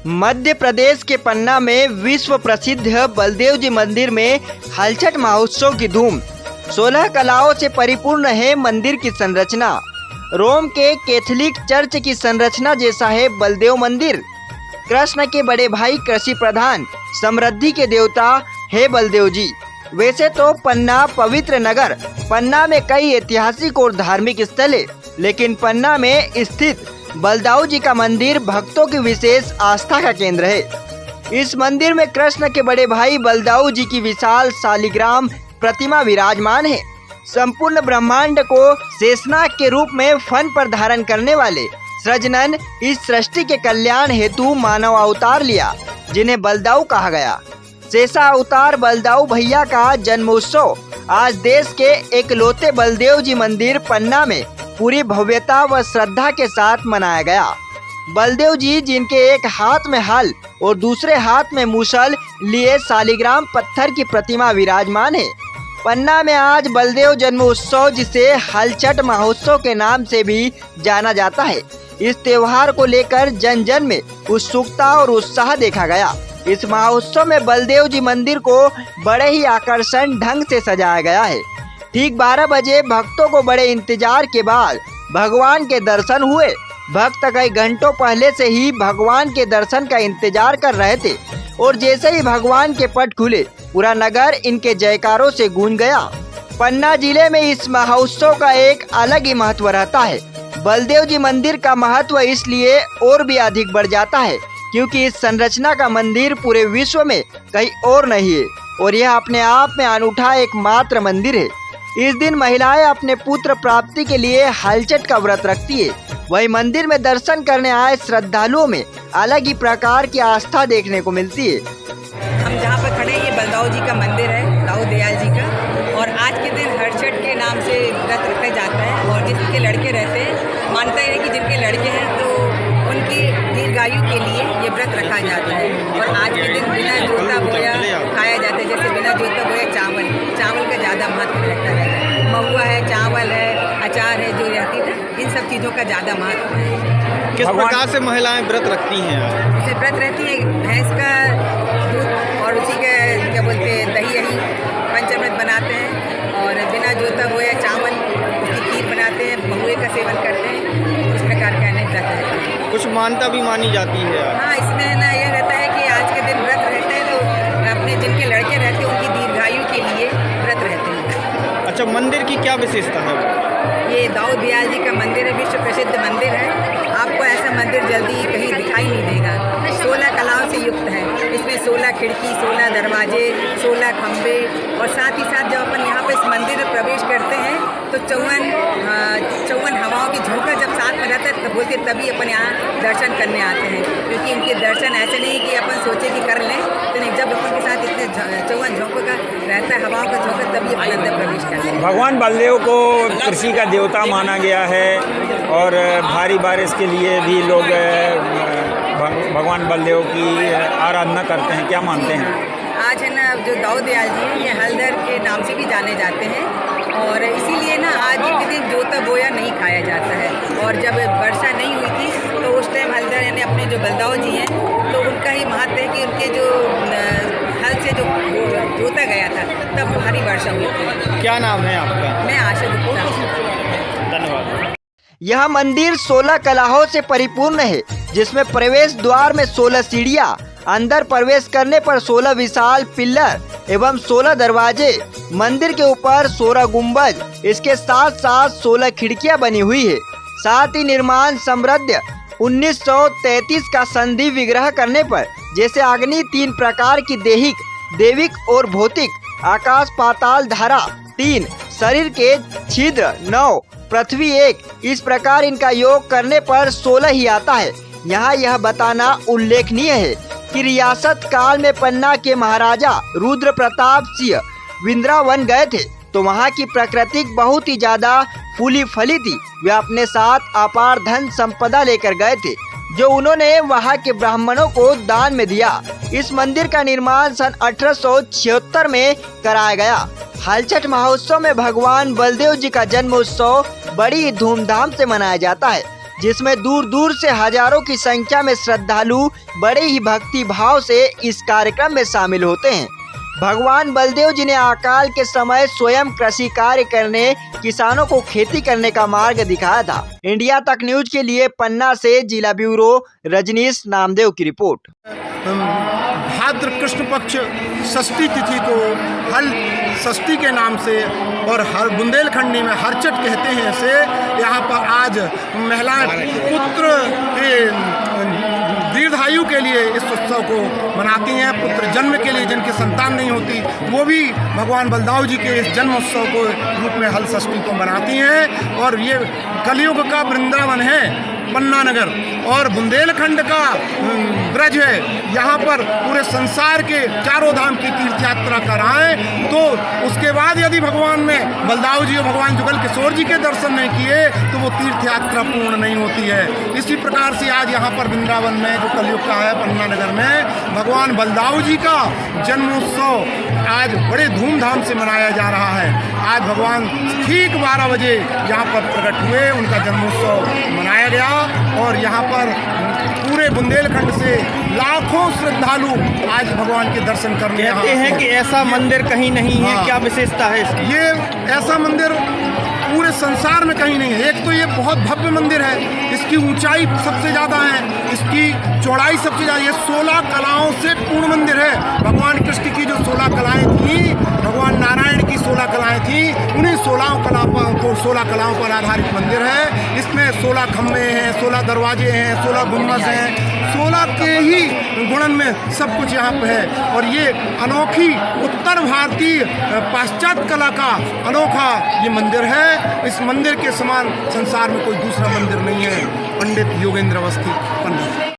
मध्य प्रदेश के पन्ना में विश्व प्रसिद्ध बलदेव जी मंदिर में हलचट महोत्सव की धूम। 16 कलाओं से परिपूर्ण है मंदिर की संरचना। रोम के कैथोलिक चर्च की संरचना जैसा है बलदेव मंदिर। कृष्ण के बड़े भाई कृषि प्रधान समृद्धि के देवता है बलदेव जी। वैसे तो पन्ना पवित्र नगर, पन्ना में कई ऐतिहासिक और धार्मिक स्थल है, लेकिन पन्ना में स्थित बलदाऊ जी का मंदिर भक्तों की विशेष आस्था का केंद्र है। इस मंदिर में कृष्ण के बड़े भाई बलदाऊ जी की विशाल शालिग्राम प्रतिमा विराजमान है। संपूर्ण ब्रह्मांड को शेषनाग के रूप में फन पर धारण करने वाले सृजनन इस सृष्टि के कल्याण हेतु मानव अवतार लिया, जिन्हें बलदाऊ कहा गया। शेषा अवतार बलदाऊ भैया का जन्मोत्सव आज देश के एकलौते बलदेव जी मंदिर पन्ना में पूरी भव्यता व श्रद्धा के साथ मनाया गया। बलदेव जी जिनके एक हाथ में हल और दूसरे हाथ में मूसल लिए शालिग्राम पत्थर की प्रतिमा विराजमान है। पन्ना में आज बलदेव जन्मोत्सव, जिसे हलचट महोत्सव के नाम से भी जाना जाता है, इस त्योहार को लेकर जन जन में उत्सुकता और उत्साह देखा गया। इस महोत्सव में बलदेव जी मंदिर को बड़े ही आकर्षण ढंग से सजाया गया है। ठीक 12 बजे भक्तों को बड़े इंतजार के बाद भगवान के दर्शन हुए। भक्त कई घंटों पहले से ही भगवान के दर्शन का इंतजार कर रहे थे और जैसे ही भगवान के पट खुले, पूरा नगर इनके जयकारों से गूंज गया। पन्ना जिले में इस महोत्सव का एक अलग ही महत्व रहता है। बलदेव जी मंदिर का महत्व इसलिए और भी अधिक बढ़ जाता है क्योंकि इस संरचना का मंदिर पूरे विश्व में कहीं और नहीं है और यह अपने आप में अनूठा एकमात्र मंदिर है। इस दिन महिलाएं अपने पुत्र प्राप्ति के लिए हलचट का व्रत रखती है। वही मंदिर में दर्शन करने आए श्रद्धालुओं में अलग ही प्रकार की आस्था देखने को मिलती है। हम जहाँ पर खड़े हैं ये बलदाऊ जी का मंदिर है, दाऊ दयाल जी का, और आज के दिन हलचट के नाम से व्रत रखा जाता है। और जिनके लड़के रहते हैं, मानता है कि जिनके लड़के हैं तो उनकी दीर्घायु के लिए ये व्रत रखा जाता है। और आज के दिन बिना जोता बोया खाया जाता है। जैसे बिना जोता बोया चावल का ज़्यादा महत्व रहता है। महुआ है, चावल है, अचार है, जो रहती है इन सब चीज़ों का ज़्यादा महत्व है। किस प्रकार से महिलाएं व्रत रखती हैं? जैसे व्रत रहती है भैंस का दूध और उसी के क्या बोलते हैं दही पंचामृत बनाते हैं और बिना जोता बोया चावल उसकी खीर बनाते हैं, महुए का सेवन करते हैं। इस प्रकार का अनेक व्रत रहता है। कुछ मान्यता भी मानी जाती है। हाँ, इसमें ना यह रहता है कि आज के दिन व्रत रहते हैं तो अपने जिनके लड़के रहते हैं उनकी दीर्घायु के लिए व्रत रहते हैं। अच्छा, मंदिर की क्या विशेषता है? ये दाऊ दयाल जी का मंदिर है, विश्व प्रसिद्ध मंदिर है। आपको ऐसा मंदिर जल्दी कहीं दिखाई नहीं देगा। 16 कलाओं से युक्त है। इसमें 16 खिड़की, 16 दरवाजे, 16 खंबे, और साथ ही साथ जब अपन यहाँ पे इस मंदिर में प्रवेश करते हैं तो 54 हवाओं की झोंका जब साथ में रहता है तो बोलते तभी अपन यहाँ दर्शन करने आते हैं। क्योंकि इनके दर्शन ऐसे नहीं कि अपन सोचे कि कर लें, तो नहीं, जब अपन के साथ इतने 54 झोंकों का रहता है, हवाओं का झोंका, तभी अपन अंदर प्रवेश करते हैं। भगवान बलदेव को कृषि का देवता माना गया है और भारी बारिश के लिए भी लोग भगवान बलदेव की आराधना करते हैं। क्या मानते हैं? आज है ना जो दाऊ दयाल जी हैं, ये हलदर के नाम से भी जाने जाते हैं और इसीलिए ना आज के दिन जोता बोया नहीं खाया जाता है। और जब वर्षा नहीं हुई थी तो उस टाइम हलदर यानी अपने जो बलदाऊ जी हैं तो उनका ही महत्व है कि उनके जो हल से जो जोता गया था तब भारी वर्षा हुई थी। क्या नाम है आपका? मैं आशा गुप्ता। धन्यवाद। यह मंदिर 16 कलाओं से परिपूर्ण है, जिसमें प्रवेश द्वार में 16 सीढ़ियां, अंदर प्रवेश करने पर 16 विशाल पिल्लर एवं 16 दरवाजे, मंदिर के ऊपर 16 गुंबज, इसके साथ साथ 16 खिड़कियां बनी हुई है। साथ ही निर्माण समृद्ध 1933 का संधि विग्रह करने पर जैसे अग्नि 3 प्रकार की देविक और भौतिक, आकाश पाताल धारा 3, शरीर के छिद्र 9, पृथ्वी 1, इस प्रकार इनका योग करने पर 16 ही आता है। यहाँ यह बताना उल्लेखनीय है कि रियासत काल में पन्ना के महाराजा रुद्र प्रताप सिंह वृंदावन गए थे तो वहाँ की प्रकृति बहुत ही ज्यादा फूली फली थी। वे अपने साथ अपार धन संपदा लेकर गए थे, जो उन्होंने वहाँ के ब्राह्मणों को दान में दिया। इस मंदिर का निर्माण सन 1876 में कराया गया। हलचट महोत्सव में भगवान बलदेव जी का जन्मोत्सव बड़ी धूमधाम से मनाया जाता है। जिसमें दूर दूर से हजारों की संख्या में श्रद्धालु बड़े ही भक्ति भाव से इस कार्यक्रम में शामिल होते हैं। भगवान बलदेव जी ने अकाल के समय स्वयं कृषि कार्य करने, किसानों को खेती करने का मार्ग दिखाया था। इंडिया तक न्यूज के लिए पन्ना से जिला ब्यूरो रजनीश नामदेव की रिपोर्ट। भाद्र कृष्ण पक्ष षष्ठी तिथि को हल षष्ठी के नाम से और हर बुंदेलखंडी में हरचट कहते हैं से यहाँ पर आज महिलाएं पुत्र के दीर्घायु के लिए इस उत्सव को मनाती हैं। पुत्र जन्म के लिए जिनकी संतान नहीं होती वो भी भगवान बलदाऊ जी के इस जन्म उत्सव को रूप में हल षष्ठी को मनाती हैं। और ये कलयुग का वृंदावन है पन्ना नगर और बुंदेलखंड का ब्रज है। यहाँ पर पूरे संसार के चारों धाम की तीर्थ यात्रा कराएं तो उसके बाद यदि भगवान में बलदाऊ जी और भगवान जुगल किशोर जी के दर्शन नहीं किए तो वो तीर्थ यात्रा पूर्ण नहीं होती है। इसी प्रकार से आज यहाँ पर वृंदावन में जो कलयुग का है पन्ना नगर में भगवान बलदाऊ जी का जन्मोत्सव आज बड़े धूमधाम से मनाया जा रहा है। आज भगवान ठीक 12 बजे यहाँ पर प्रकट हुए, उनका जन्मोत्सव मनाया गया और यहाँ पर पूरे बुंदेलखंड से लाखों श्रद्धालु आज भगवान के दर्शन करने कहते हैं कि ऐसा मंदिर कहीं नहीं है, क्या विशेषता है इसकी? ये ऐसा मंदिर पूरे संसार में कहीं नहीं है। एक तो ये बहुत भव्य मंदिर है, इसकी ऊंचाई सबसे ज़्यादा है, इसकी चौड़ाई सबसे ज़्यादा, ये 16 कलाओं से पूर्ण मंदिर है। भगवान कृष्ण की जो 16 कलाएँ थी, भगवान नारायण की 16 कलाएँ थी, उन्हीं 16 कलाओं पर आधारित मंदिर है। इसमें 16 खम्भे हैं, 16 दरवाजे हैं, 16 गुंबद हैं, 16 के ही गुणन में सब कुछ यहाँ पे है। और ये अनोखी उत्तर भारतीय पाश्चात्य कला का अनोखा ये मंदिर है। इस मंदिर के समान संसार में कोई दूसरा मंदिर नहीं है। पंडित योगेंद्र अवस्थी, पन्ना।